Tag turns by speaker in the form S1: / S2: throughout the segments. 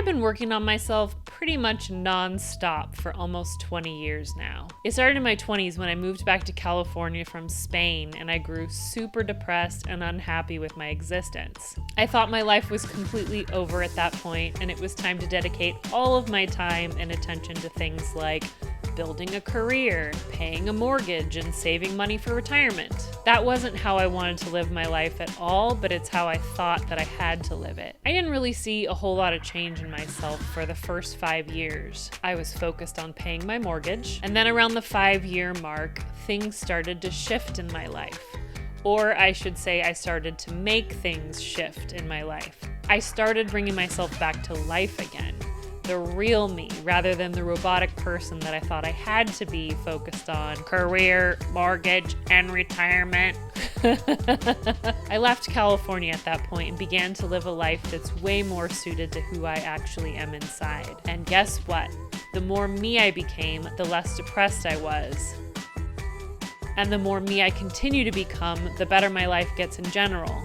S1: I've been working on myself pretty much non-stop for almost 20 years now. It started in my 20s when I moved back to California from Spain and I grew super depressed and unhappy with my existence. I thought my life was completely over at that point and it was time to dedicate all of my time and attention to things like building a career, paying a mortgage, and saving money for retirement. That wasn't how I wanted to live my life at all, but it's how I thought that I had to live it. I didn't really see a whole lot of change in myself for the first 5 years. I was focused on paying my mortgage, and then around the 5-year mark, things started to shift in my life. Or I should say I started to make things shift in my life. I started bringing myself back to life again. The real me, rather than the robotic person that I thought I had to be focused on career, mortgage, and retirement. I left California at that point and began to live a life that's way more suited to who I actually am inside. And guess what? The more me I became, the less depressed I was. And the more me I continue to become, the better my life gets in general.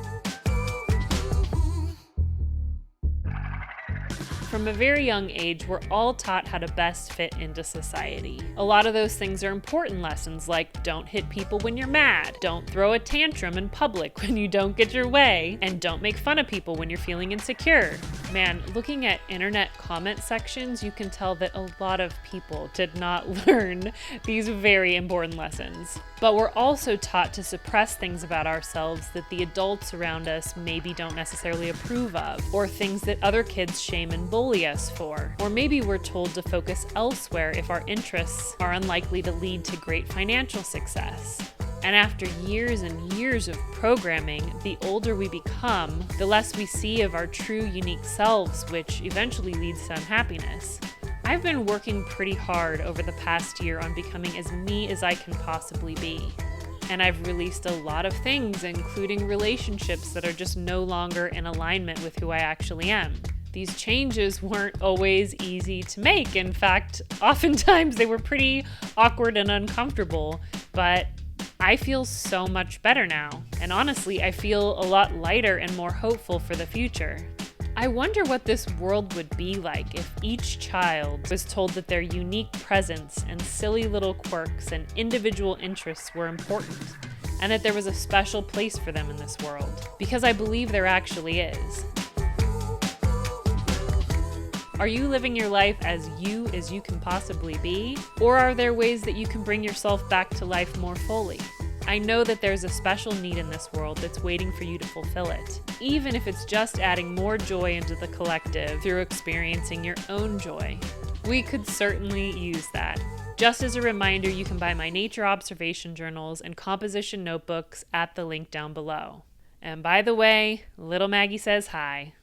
S1: From a very young age, we're all taught how to best fit into society. A lot of those things are important lessons like don't hit people when you're mad, don't throw a tantrum in public when you don't get your way, and don't make fun of people when you're feeling insecure. Man, looking at internet comment sections, you can tell that a lot of people did not learn these very important lessons. But we're also taught to suppress things about ourselves that the adults around us maybe don't necessarily approve of, or things that other kids shame and bully us for. Or maybe we're told to focus elsewhere if our interests are unlikely to lead to great financial success. And after years and years of programming, the older we become, the less we see of our true unique selves, which eventually leads to unhappiness. I've been working pretty hard over the past year on becoming as me as I can possibly be. And I've released a lot of things, including relationships that are just no longer in alignment with who I actually am. These changes weren't always easy to make. In fact, oftentimes they were pretty awkward and uncomfortable, but I feel so much better now. And honestly, I feel a lot lighter and more hopeful for the future. I wonder what this world would be like if each child was told that their unique presence and silly little quirks and individual interests were important, and that there was a special place for them in this world. Because I believe there actually is. Are you living your life as you can possibly be? Or are there ways that you can bring yourself back to life more fully? I know that there's a special need in this world that's waiting for you to fulfill it, even if it's just adding more joy into the collective through experiencing your own joy. We could certainly use that. Just as a reminder, you can buy my nature observation journals and composition notebooks at the link down below. And by the way, little Maggie says hi.